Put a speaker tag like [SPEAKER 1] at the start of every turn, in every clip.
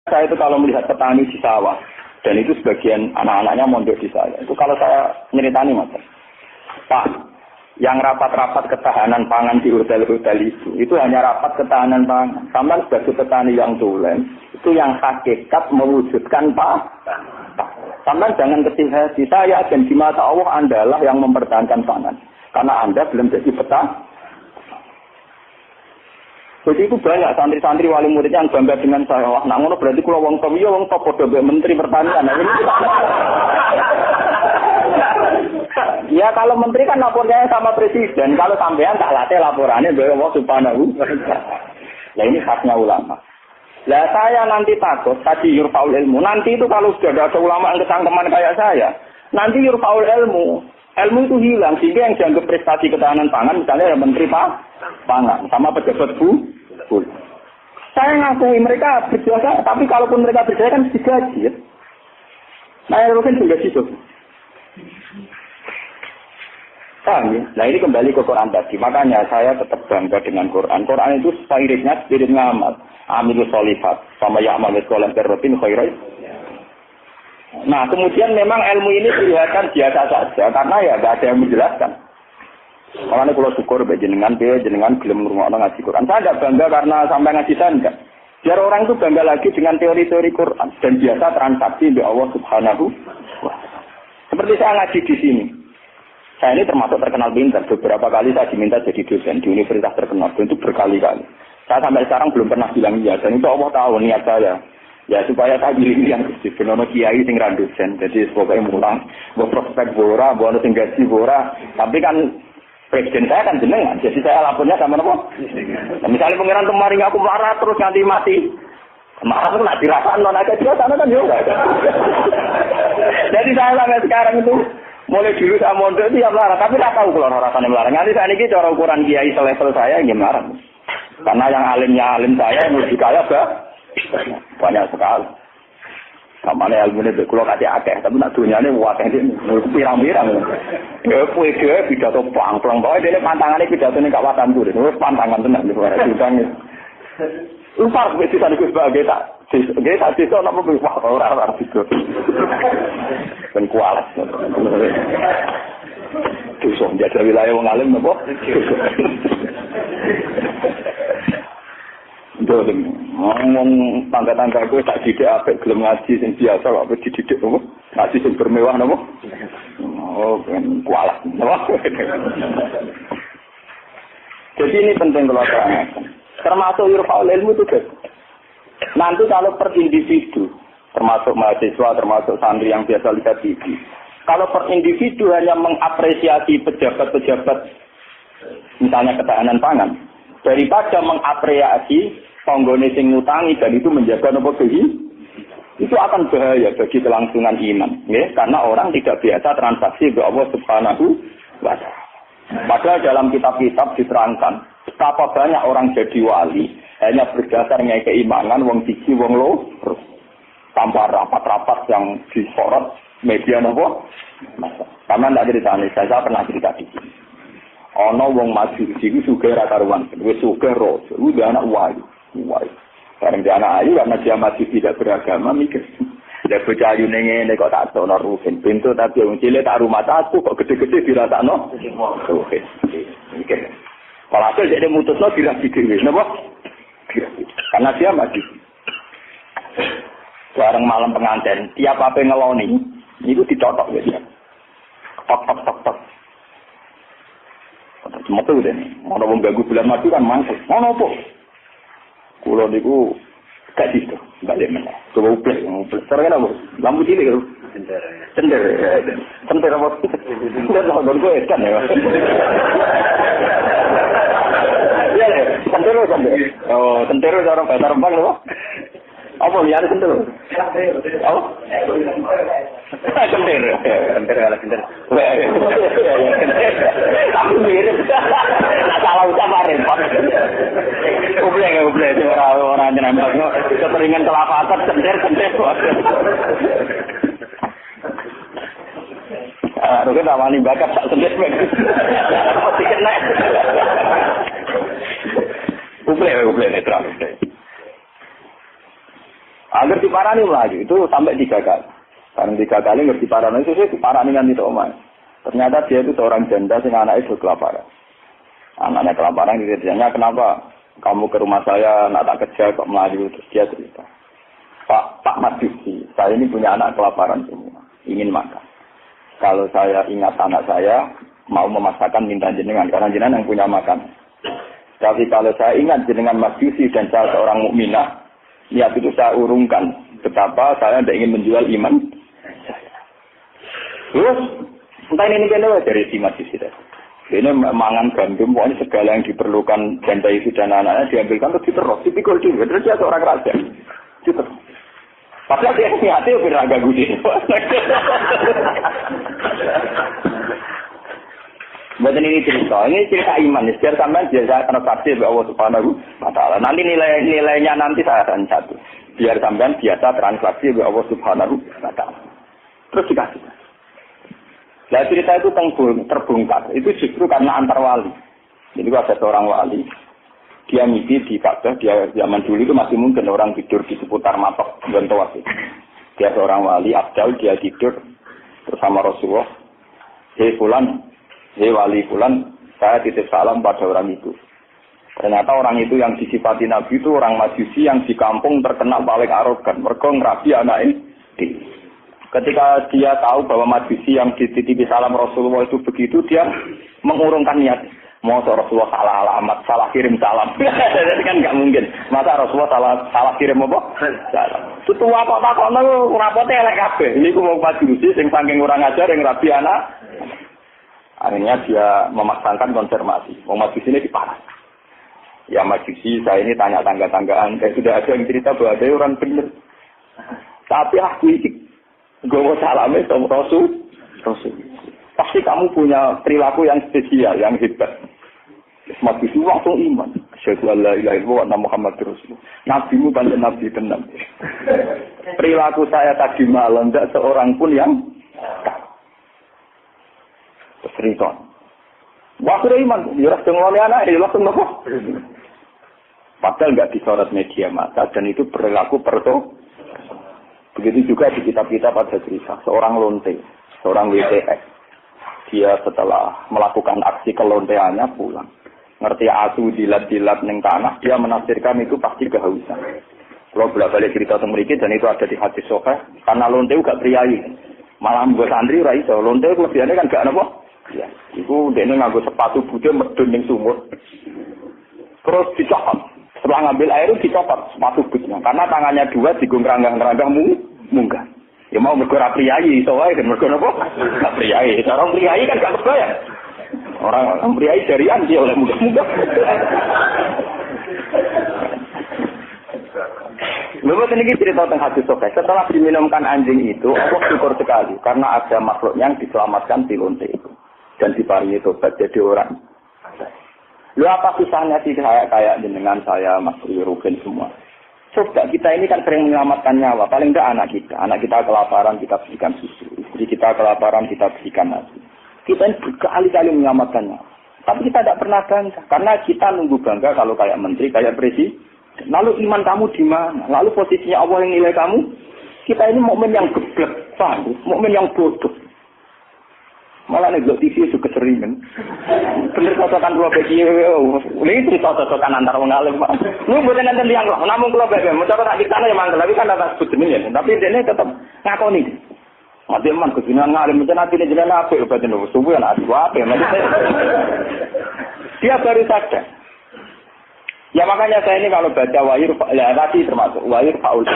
[SPEAKER 1] Saya itu kalau melihat petani di sawah, dan itu sebagian anak-anaknya mondok di saya. Itu kalau saya nyeritani, Mas. Pak, yang rapat-rapat ketahanan pangan di hotel-hotel itu hanya rapat ketahanan pangan. Sama sebagai petani yang tulen, itu yang hakikat mewujudkan Pak. Sama jangan kecil hati, saya dan di mata Allah Anda lah yang mempertahankan pangan. Karena Anda belum jadi petani. Jadi itu banyak santri-santri wali muridnya yang bangga dengan saya. Wah, nak ngono berarti kalau wong top iya wong top podo menteri pertanian. Ya kalau menteri kan lapornya sama presiden. Kalau sampean tak latih laporannya dari Allah Subhanahu. Nah ini khasnya ulama. Lah saya nanti takut tadi yurfaul ilmu. Nanti itu kalau sudah ada ulama yang kesangkeman kayak saya, nanti yurfaul ilmu. Ilmu itu hilang sehingga yang dianggap prestasi ketahanan pangan misalnya ya menteri pangan sama pejabat bu. Saya ngakui mereka berjasa, tapi kalaupun mereka berjaya kan digaji ya. Nah, itu kan juga situ. Paham ya? Nah, ini kembali ke Quran tadi. Makanya saya tetap bangga dengan Quran. Quran itu spiritnya amat. Amilus solihat. Sama ya'mal sekolah terrotin khairai. Nah, kemudian memang ilmu ini kelihatan biasa saja. Karena ya tidak ada yang menjelaskan. Makanya kalau syukur jenengan gelem ngrungokno ngaji Quran. Saya tidak bangga karena sampai ngaji saya enggak. Biar orang itu bangga lagi dengan teori-teori Quran dan biasa transaksi dengan Allah Subhanahu wa taala. Seperti saya ngaji di sini. Saya ini termasuk terkenal pintar. Beberapa kali saya diminta jadi dosen di universitas terkenal. Itu berkali-kali. Saya sampai sekarang belum pernah bilang iya. Dan itu Allah tahu niat saya. Ya supaya saya pilih yang kecil. Benono kiai sing ra dosen. Jadi pokoknya mulang. Buat prospek bora, buat sing gaji bora. Tapi kan presiden saya kan jenengan, jadi saya lapornya sama apa? Nah, misalnya pengiran kemarin aku marah terus nanti mati, marah tuh nak dirasakan non aja dia sana kan juga. Jadi saya sampai sekarang itu mulai dulu saya mondok itu ya marah, tapi tak tahu kalau rasanya marah. Nanti saat ini cara ukuran kiai selevel saya yang marah, karena yang alim saya yang lebih kaya banyak sekali. Kamane ilmune nek kula kate akeh, tapi nak dunyane akeh iki pirang-pirang. Ya kuwi pidato plang-plang bae dene pantangane pidatone kawasanku. Wis pantangan tenan iki ora diutangi. Lupa wis disane Gus Bae tak. Nggih tak desa napa ora itu. Ben kualat. Desa njajal wilayah wong alim napa? Dolem, ngomong tangga-tangga gue tak didik apik gelem ngaji sing biasa kok dididik apa? Ngaji sing bermewah napa? Oh, ben kualat. Jadi ini penting kalau terangkan. Termasuk irfaul ilmu itu guys. Nanti kalau per individu, termasuk mahasiswa, termasuk santri yang biasa lihat TV. Kalau per individu hanya mengapresiasi pejabat-pejabat misalnya ketahanan pangan, daripada mengapresiasi penggone sing ngutangi dan itu menjaga nopo itu akan bahaya bagi kelangsungan iman, ya, karena orang tidak biasa transaksi dengan Allah Subhanahu wa taala. Padahal dalam kitab-kitab diterangkan betapa banyak orang jadi wali hanya berdasarnya keimanan wong siji wong loro tanpa rapat-rapat yang disorot media nopo. Sama ndak ceritane, saya pernah cerita di sini. Ana wong maju iki sugih ra karuan, wis sugih ro, udah anak wayu. Karena dia anak ayu karena dia masih tidak beragama mikir. Dia bocah ayu ngene kok tak ono rugen pintu tapi wong cilik tak rumah aku kok gede-gede dirasakno. Oke. Mikir. Kalau hasil dia mutusno dirasi dhewe, napa? Karena dia masih bareng malam pengantin, tiap apa ngeloni, itu dicocok ya. Tok. Metu deh. Ono wong ganggu bulan madu kan mangkel. Ono apa? Kulo niku gak situ, balik meneh. Coba uplek. Terus apa? Lampu cilik lho. Cender apa? Cender lho gue kan ya. Ya, cender. Oh, cender orang bahasa Rembang lho. Apa lihat cender? Oh. Cender ala cender. Aku mirip. Salah ucapan repot. Ublek orang nembak keperingan kelapatan cender. Rugen awani bakat sak cender. Pasti kena. Ublek netral. Agar diparani melaju itu sampai 3 kali. Karena 3 kali ngerti diparani itu diparani kan itu omah. Ternyata dia itu seorang janda sing anaknya itu kelaparan. Anaknya kelaparan ditanya kenapa kamu ke rumah saya nak tak kerja kok melaju terus dia cerita. Pak Majusi, saya ini punya anak kelaparan semua, ingin makan. Kalau saya ingat anak saya mau memasakkan minta jenengan karena jenengan yang punya makan. Tapi kalau saya ingat jenengan Majusi dan saya seorang mukminah, niat itu saya urungkan betapa saya tidak ingin menjual iman saya. Terus entah ini kenapa dari si Majusi tadi. Ini mangan gandum, pokoknya segala yang diperlukan janda itu dan anaknya diambilkan terus diterus, dipikul juga. Terus dia seorang raja. Diterus. Padahal dia niatnya udah agak gede. Buatan ini cerita iman. Biar sampai biasa transaksi oleh Allah Subhanahu wa Ta'ala. Nanti nilainya nanti saya akan satu. Biar sampai biasa transaksi oleh Allah Subhanahu wa Ta'ala. Terus dikasih. Nah cerita itu terbongkar. Itu justru karena antar wali. Jadi ada seorang wali. Dia mimpi di Ka'bah. Dia zaman dulu itu masih mungkin orang tidur di seputar matok dan tawaf. Dia seorang wali Abdal. Dia tidur bersama Rasulullah. Hei Fulan, hei wali Fulan, saya titip salam pada orang itu. Ternyata orang itu yang disifati Nabi itu orang Majusi yang di kampung terkenal paling arogan. Mereka ngerabi anak ini. Ketika dia tahu bahwa Majusi yang dititipi salam Rasulullah itu begitu, dia mengurungkan niat. Mau Rasulullah salah alamat, salah kirim salam. Jadi kan nggak mungkin. Masa Rasulullah salah kirim apa? Salam. Itu apa tak kono rapotnya elek kabeh. Ini ku mau Majusi sing saking kurang ajar yang rabi anak. Akhirnya dia memaksakan konfirmasi. Mau Majusi ini diparah. Ya Majusi, saya ini tanya tangga-tanggaan. Sudah ada yang cerita bahwa ada orang benar. Tapi aku ini gue mau salamnya sama Rasul. Pasti kamu punya perilaku yang spesial, yang hebat. Majusi langsung iman. Asyhadu an la ilaha illallah wa anna Muhammadar Rasulullah. Nabimu pancen nabi tenan. Perilaku saya tadi malam tidak seorang pun yang cerita. Waktu iman, ya langsung ngomong anak, ya langsung nopo. Padahal nggak disorot media massa dan itu perilaku Begitu juga di kitab-kitab ada cerita seorang lonte, seorang WTX. Dia setelah melakukan aksi kelonteannya pulang. Ngerti asu dilat-dilat ning tanah, dia menafsirkan itu pasti kehausan. Kalau bolak-balik cerita tentang mereka dan itu ada di hadis sahih, karena lonte gak priayi. Malah mbok santri ora iso. Lonte kelebihannya kan gak napa? Ya, iku dene nganggo sepatu putih medun ning sumur. Terus dicopot. Setelah ngambil air dicopot sepatu bootnya karena tangannya 2 digongrang-geranggang munggah. Ya mau mergo ra priyayi iso wae kan mergo napa? Gak priyayi. Orang priyayi kan gak kebayang. Orang priyayi jarian dia oleh munggah-munggah. Lalu ini cerita tentang hadis sahih. Setelah diminumkan anjing itu, Allah syukur sekali karena ada makhluk yang diselamatkan di lonte itu dan diparingi tobat jadi orang. Lu apa susahnya sih kayak jenengan saya, Mas Ruben semua. Coba kita ini kan sering menyelamatkan nyawa. Paling enggak anak kita. Anak kita kelaparan, kita berikan susu. Istri kita kelaparan, kita berikan nasi. Kita ini berkali-kali menyelamatkan nyawa. Tapi kita tidak pernah bangga. Karena kita nunggu bangga kalau kayak menteri, kayak presiden. Lalu iman kamu di mana? Lalu posisinya Allah yang nilai kamu? Kita ini mukmin yang geblek, paham? Mukmin yang bodoh. Malah nih TV itu keseringan. Bener cocokan dua bagi ini cerita cocokan antar wong alim Pak. Lu mboten nenten tiyang kok. Namung kula bebek mencoba tak ditanya ya mangkel tapi kan atas jenenge. Tapi dene tetep ngakoni. Mati man kejinan ngalim mencen atine jenengan apik batin lho. Subuh ana apik. Dia baru sadar. Ya makanya saya ini kalau baca wahyu ya tadi termasuk wahyu faul.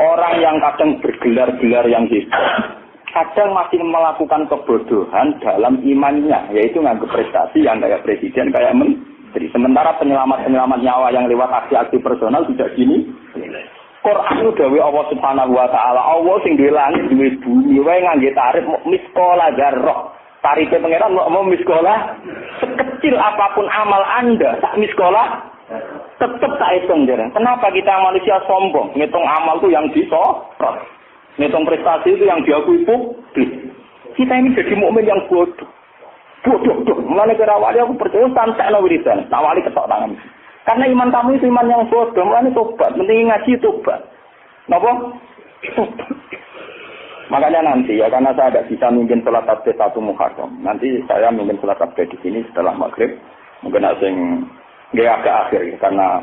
[SPEAKER 1] Orang yang kadang bergelar-gelar yang hebat. Kadang masih melakukan kebodohan dalam imannya, yaitu nganggap prestasi yang kayak presiden, kayak menteri. Sementara penyelamat-penyelamat nyawa yang lewat aksi-aksi personal tidak gini. Quran itu dawe Allah Subhanahu wa Ta'ala. Allah sing duwe langit, duwe bumi, wae ngangge tarif miskola zarrah. Tarife pangeran mau miskola sekecil apapun amal Anda, tak miskola tetap tak hitung jarang. Kenapa kita manusia sombong? Ngitung amal itu yang disorot. Ngitung prestasi itu yang diakui publik. Kita ini jadi mukmin yang bodoh. Bodoh. Mulane kira awali aku percaya santekno wiridan. Awali ketok tangan. Karena iman kamu itu iman yang bodoh. Mulane tobat, penting ngaji tobat. Napa? Makanya nanti ya, karena saya tidak bisa mimpin sholat tabligh 1 Muharram. Nanti saya mimpin sholat tabligh di sini setelah maghrib. Mungkin agak akhir ya, karena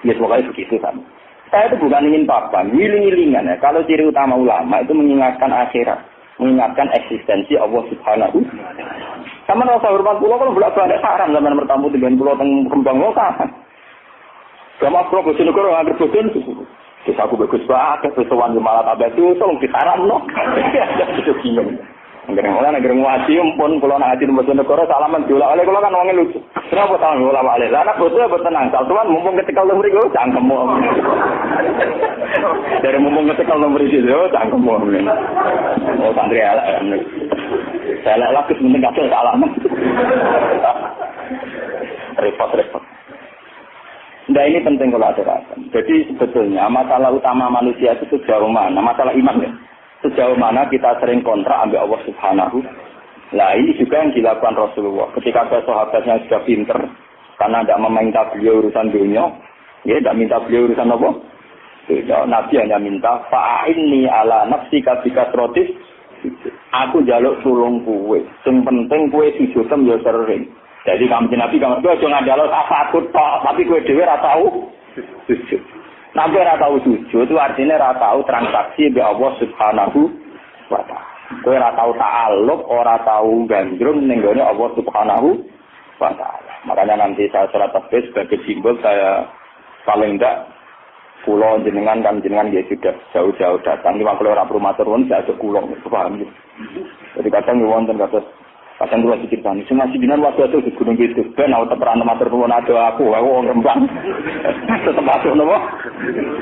[SPEAKER 1] ya pokoknya begitu kan. Saya itu bukan ingin papan, wiling-wilingan ya. Kalau ciri utama ulama itu mengingatkan akhirat, mengingatkan eksistensi Allah Subhanahu. Sama rasa hormat pulau kalau bolak-balik haram zaman bertamu dengan pulau teng kembang lokal. Sama pulau Bojonegoro nggak berbojon itu. Terus aku bagus banget, sesuatu malah tambah itu, tolong diharam no. Itu bingung. Negeri ngaji, pun kalau nak ngaji di Bojonegoro salaman diulang oleh kalau kan orangnya lucu. Kenapa salaman diulang oleh? Karena bosnya bertenang. Kalau tuan mumpung ketika nomor itu, cangkemmu. Dari mumpung ketika nomor itu, cangkemmu. Oh santri elak. Saya elak penting kasih salaman. Repot. Nah ini penting kalau aturakan. Jadi sebetulnya masalah utama manusia itu sejauh mana? Masalah iman ya. Sejauh mana kita sering kontrak ambil Allah Subhanahu. Nah ini juga yang dilakukan Rasulullah. Ketika ada sahabatnya sudah pinter, karena tidak meminta beliau urusan dunia, ya tidak minta beliau urusan apa? Nabi hanya minta fa'inni ala nafsika bikasrotis. Aku jaluk tulung kue. Yang penting kue sujudem ya sering. Jadi kamu Nabi kamu itu aja ngandalo takut tok, tapi kowe dhewe ora tau sujud. Nabi ora tau sujud itu artinya ora tau transaksi be Allah Subhanahu wa taala. Kowe ora tau ta'alluq, ora tau gandrung ning gone Allah Subhanahu wa taala. Makanya nanti saya sholat tabligh sebagai simbol saya paling enggak kula jenengan kan jenengan ya sudah jauh-jauh datang. Ini kalau ora perlu matur nuwun saya ajak kula paham ya. Jadi kadang wonten kados kadang kula pikir tani, cuma sidinan waktu itu di Gunung Kidul, ben aku teperan matur nuwun ada aku Rembang. Tetep matur napa?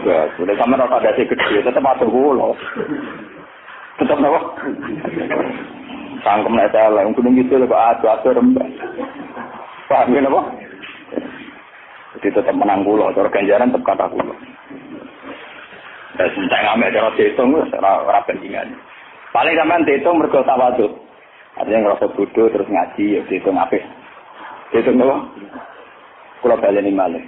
[SPEAKER 1] Ya, sudah sampe ora ada sing gede, tetep matur kula. Tetep napa? Sangkem nek saya Gunung Kidul kok ada Rembang. Paham napa? Jadi tetep menang kula, cara ganjaran tetep kata kula. Dan saya ngamek cara dihitung ora bandingan. Paling sampean dihitung mergo tawadhu. Artinya ngerasa bodoh terus ngaji, ya dihitung apa? Dihitung apa? Kalau baleni malih.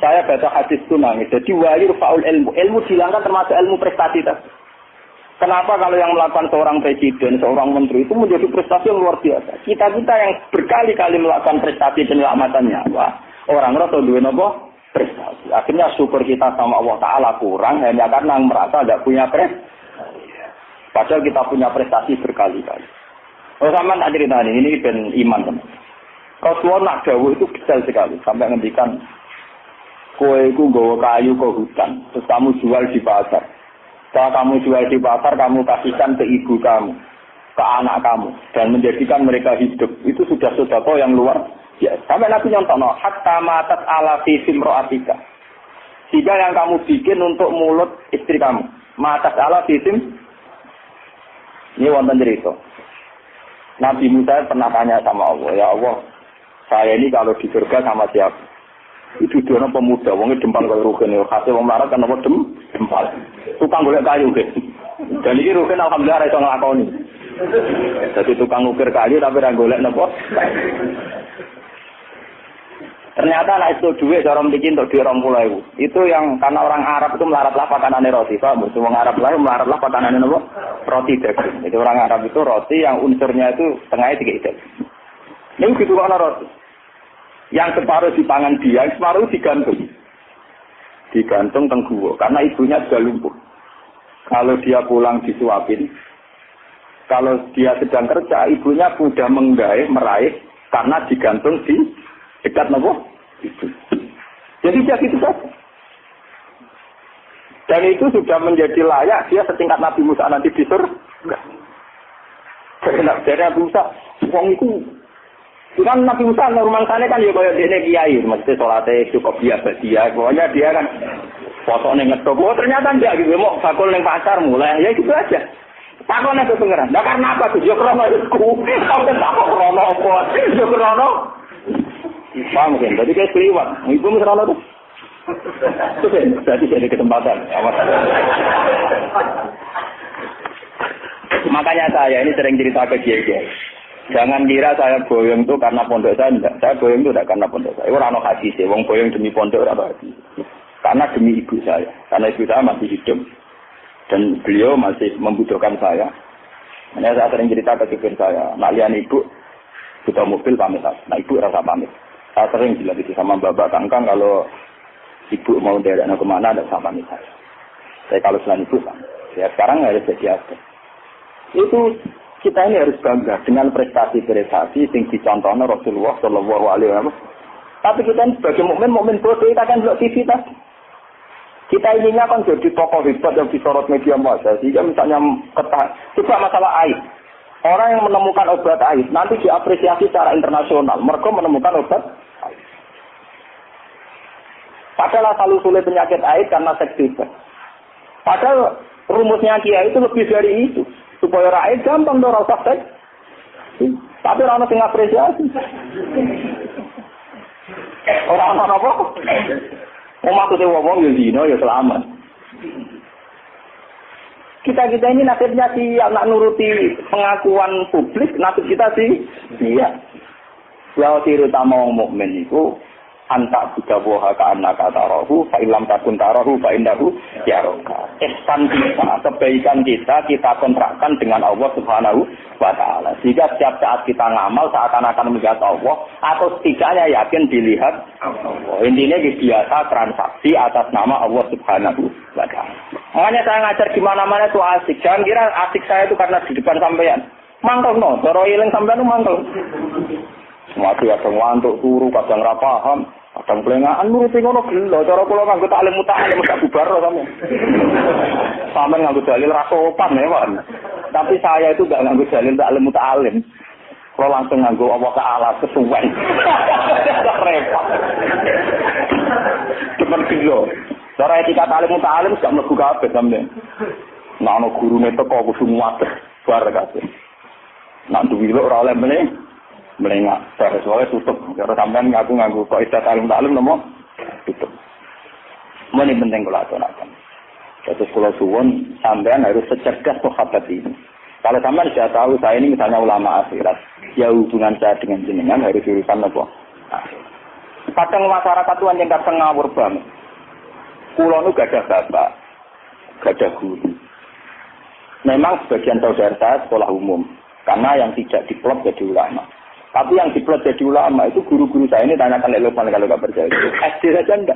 [SPEAKER 1] Saya baca hadis itu nangis. Jadi wahyu faul ilmu. Ilmu dihilangkan termasuk ilmu prestasi. Kenapa kalau yang melakukan seorang presiden, seorang menteri itu menjadi prestasi yang luar biasa? Kita yang berkali-kali melakukan prestasi penyelamatan nyawa, orang ngerasa duwe apa? Prestasi. Akhirnya syukur kita sama Allah Ta'ala kurang hanya karena merasa tidak punya prestasi. Padahal kita punya prestasi berkali-kali. Sama tak cerita ini ben iman teman. Rasulullah nak dawuh itu detail sekali sampai ngendikan kowe iku nggawa kayu ke hutan terus kamu jual di pasar. Setelah kamu jual di pasar kamu kasihkan ke ibu kamu, ke anak kamu dan menjadikan mereka hidup. Itu sudah sedekah yang luar biasa. Sampai Nabi nyontono hatta matat ala fi simra'atika. Jika yang kamu bikin untuk mulut istri kamu, matat ala fi sim. Ini wonten cerita. Nabi Musa pernah tanya sama Allah, ya Allah, saya ini kalau di surga sama siapa? Itu dia pemuda, wongnya dempal kalau rugen, hasil wong larat kan apa dempal. Tukang golek kayu, gitu. Dan ini rugen alhamdulillah itu ngelakoni. Jadi tukang ukir kayu tapi orang golek nopo. Ternyata anak itu duit cara bikin untuk duit 20.000. Itu yang karena orang Arab itu melaratlah pakanannya roti, Pak. Orang Arab lain melaratlah pakanannya apa? Roti daging. Jadi orang Arab itu roti yang unsurnya itu tengahnya 3 daging. Ini gitu kan roti. Yang separuh dipangan dia, yang separuh digantung. Digantung tengguwo karena ibunya sudah lumpuh. Kalau dia pulang disuapin, kalau dia sedang kerja, ibunya sudah meraih karena digantung di dekat nopo itu. Jadi dia gitu saja. Dan itu sudah menjadi layak dia setingkat Nabi Musa nanti di surga. Jadi Nabi Musa, wong itu kan Nabi Musa normal sana kan ya kayak dene kiai, mesti salate cukup biasa dia. Pokoknya dia kan fotone ngetok. Oh ternyata enggak gitu, mau bakul ning pasar mulai ya gitu aja. Takon itu pengeran. Nah karena apa tuh? Yo krono iku. Sampai takon krono apa? Yo krono paham kan? Jadi kayak keliwat. Ibu mesti rana tuh. Itu kan? Berarti ada kesempatan. Makanya saya ini sering cerita ke kiai. Jangan kira saya boyong itu karena pondok saya enggak. Saya boyong itu tidak karena pondok saya. Orang no hadis sih. Wong boyong demi pondok atau hadis. Karena demi ibu saya. Karena ibu saya masih hidup. Dan beliau masih membutuhkan saya. Hanya saya sering cerita ke supir saya. Nak lihat ibu, butuh mobil pamit. Nah ibu rasa pamit. Saya sering bilang itu sama bapak kangkang kalau ibu mau daerahnya kemana ada sama pamit saya. Saya kalau selain ibu sama. Ya sekarang harus jadi apa? Itu kita ini harus bangga dengan prestasi-prestasi yang dicontohnya Rasulullah Shallallahu Alaihi Wasallam. Tapi kita ini sebagai mukmin bodoh kita kan belok TV tadi. Kita inginnya kan jadi tokoh hebat yang disorot media massa. Sehingga misalnya coba masalah air. Orang yang menemukan obat air nanti diapresiasi secara internasional. Mereka menemukan obat air. Padahal asal usulnya penyakit air karena seks bebas. Padahal rumusnya Kiai itu lebih dari itu. Supaya rakyat gampang dong rasa seks. Tapi orang yang apresiasi. Orang-orang apa? Maksudnya ngomong ya zina ya selamat. Kita ini nasibnya sih anak nuruti pengakuan publik, nasib kita sih iya. Kalau cerita mau mukmin itu antak buka buah ke anak tarahu, fa ilam takun tarahu, fa indahu yaroka. Ihsan kita, kebaikan kita kontrakkan dengan Allah Subhanahu wa Ta'ala. Sehingga setiap saat kita ngamal seakan-akan melihat Allah, atau setidaknya yakin dilihat Allah. Intinya biasa transaksi atas nama Allah Subhanahu wa Ta'ala. Makanya saya ngajar di mana-mana itu asik. Jangan kira asik saya itu karena di depan sampean. Mangkel no, cara ilang sampean itu mangkel. Semua kadang ngantuk turu, kadang ra paham, kadang pelengahan nuruti ngono gelo. Cara kula nganggo taklim mutalim gak bubar sampe. Sampeyan nganggo dalil ra sopan ya, Pak. Tapi saya itu gak nganggo dalil taklim mutalim. Kula langsung nganggo Allah Taala sesuai. Repot. Cuman gelo. Cara etika taklim mutalim gak mlebu kabeh sampeyan. Nek ana gurune teko kudu muater bar kabeh. Nek duwi ora oleh meneh melengak, soalnya tutup. Kalau sampean ngaku kok istilah talim nomor tutup. Ini penting kalau aturakan. Terus kalau suwon sampean harus secerdas sahabat ini. Kalau sampean sudah tahu saya ini misalnya ulama akhirat, ya hubungan saya dengan jenengan harus urusan apa? Kadang masyarakat tuan yang kadang ngawur banget. Kulo nu gadah bapak, gadah guru. Memang sebagian saudara saya sekolah umum, karena yang tidak diplot jadi ulama. Tapi yang diplot jadi ulama itu guru-guru saya ini tanyakan Lukman kalau nggak percaya. SD saja enggak.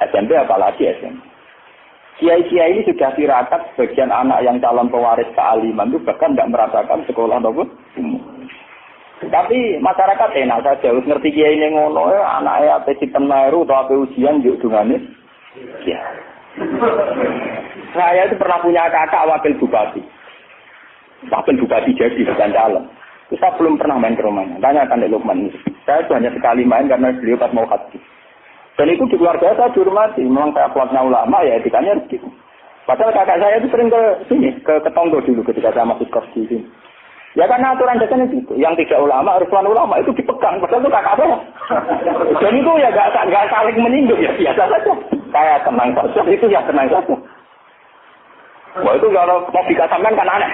[SPEAKER 1] SMP apalagi SMP. Kiai-kiai ini sudah tirakat sebagian anak yang calon pewaris kealiman itu bahkan nggak merasakan sekolah ataupun umum. Tapi masyarakat enak saja, harus ngerti kiai ini ngono, anaknya apa Meru atau apa ujian yuk dungane. Ya. Saya itu pernah punya kakak wakil bupati. Wakil bupati jadi bukan calon. Saya belum pernah main ke rumahnya. Tanyakan Lukman. Saya itu hanya sekali main karena beliau pas mau haji. Dan itu di keluarga saya dihormati. Memang saya keluarga ulama ya etikanya harus gitu. Padahal kakak saya itu sering ke sini, ke Tonggo dulu ketika saya masuk kos di sini. Ya karena aturan dasarnya itu. Yang tidak ulama, harus ulama itu dipegang. Padahal itu kakak saya. Dan itu ya nggak saling menyinggung ya biasa saja. Saya tenang saja, itu ya tenang saja. Wah itu kalau mau dikatakan kan aneh.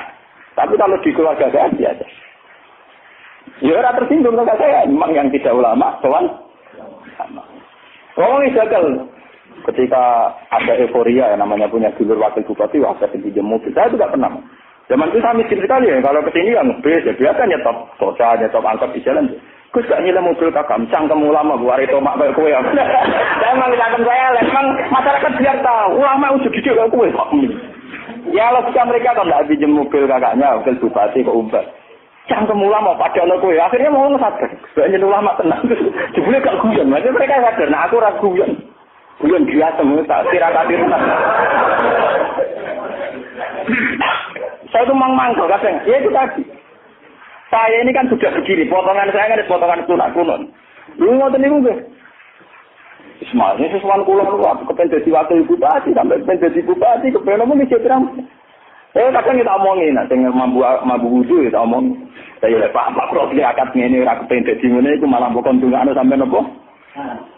[SPEAKER 1] Tapi kalau di keluarga saya biasa. Ya orang tersinggung dengan saya, memang yang tidak ulama, kawan. Ngomongin gagal. Ketika ada euforia, yang namanya punya dulur wakil bupati, wah saya pinjam mobil. Saya juga pernah. Zaman itu saya miskin sekali ya, kalau kesini yang bis, ya biasa nyetop tosa, nyetop angkot di jalan. Gus gak nyilem mobil kakak, cangkem ulama, buat itu mak kayak kue. Saya memang cangkem saya, memang masyarakat biar tahu, ulama udah gede kayak kue. Ya logika mereka kalau nggak pinjam mobil kakaknya, wakil bupati ke Umbar. Cangkem ulama pada anak gue, akhirnya mau ngesadar. Sebenarnya ulama tenang, jebule gak guyon. Maksudnya mereka sadar, nah aku ragu guyon. Guyon biasa, tak tirakat. Saya itu mangkel kadang. Ya itu tadi. Saya ini kan sudah begini, potongan saya kan potongan kuno. Lu ngoten niku nggih. Semuanya sesuatu kulo aku kepen dadi wakil bupati sampai kepen dadi bupati kepen omong iki pirang. Kadang kita omongin, sing mampu wudu kita omong. Saya lek Pak Prodi akad ngene ora kepen dadi ngene iku malah mbok ndongakno sampe napa?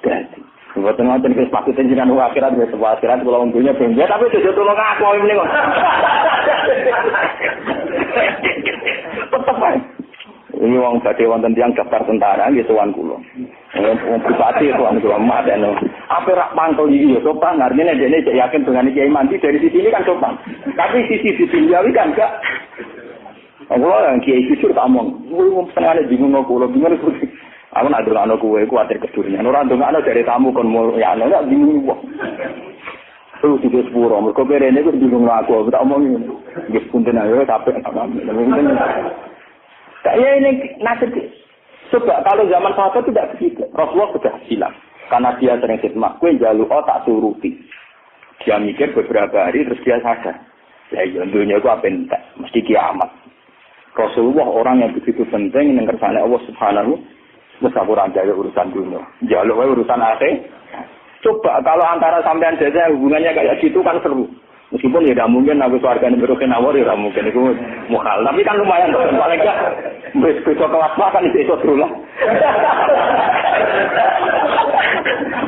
[SPEAKER 1] Dadi. Mboten ngoten wis maksud jenengan akhirat wis akhirat kula untunya ben. Tapi aja tulung aku ngene kok. Tetep ae. Ini wong badhe wonten tiyang daftar tentara nggih tuan kula. Bupati itu orang tua mat anu. Apa rak pantau iki yo sopan, artinya dene cek yakin dengan kiai mandi dari sisi ini kan sopan. Tapi sisi duniawi kan enggak. Aku yang kiai jujur tak omong, wong senengane bingung kok bingung kok. Aku nak ndongakno kowe kuwatir kedurian. Ora ndongakno dari tamu kon ya ana bingung wong. Terus itu sepuro, mereka berene itu bingung aku tak omongin. Nggih punten ayo capek tak kayak ini nasib. Coba kalau zaman sahabat tidak begitu. Rasulullah sudah bilang. Karena dia sering khidmat. Kue jaluk tak turuti. Dia mikir beberapa hari terus dia sadar. Ya iya dunia itu apa entek. Mesti kiamat. Rasulullah orang yang begitu penting. Yang kersane Allah subhanahu. Masa kurang jaga urusan dunia. Jaluk urusan akhir. Coba kalau antara sampean jaga hubungannya kayak gitu kan seru. Meskipun ya tidak mungkin aku suarganya berukin awal ya tidak mungkin itu mukhal. Tapi kan lumayan tuh. Paling tidak besok kelas makan itu dulu lah.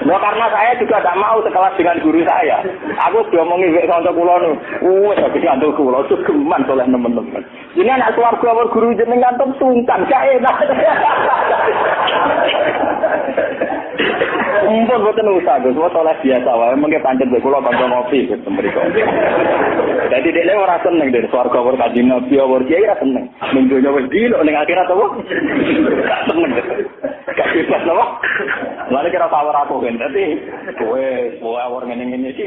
[SPEAKER 1] Nah, karena saya juga tidak mau sekelas dengan guru saya. Aku sudah mengibik contoh kulon. Tapi ngantuk kulon itu geman oleh teman-teman. Ini anak keluarga guru jenengan tuh sungkan. Gak enak. Mumpun boten usah, Gus. Wong oleh biasa wae, mengke pancen kula kanca ngopi Gus mriko. Dadi dene ora seneng den swarga ora kanjeng Nabi ora kiai ora seneng. Ning donya wis dilo ning akhirat apa? Seneng. Gak bebas lho. Lha kira power aku kan. Dadi kowe ora ngene-ngene iki.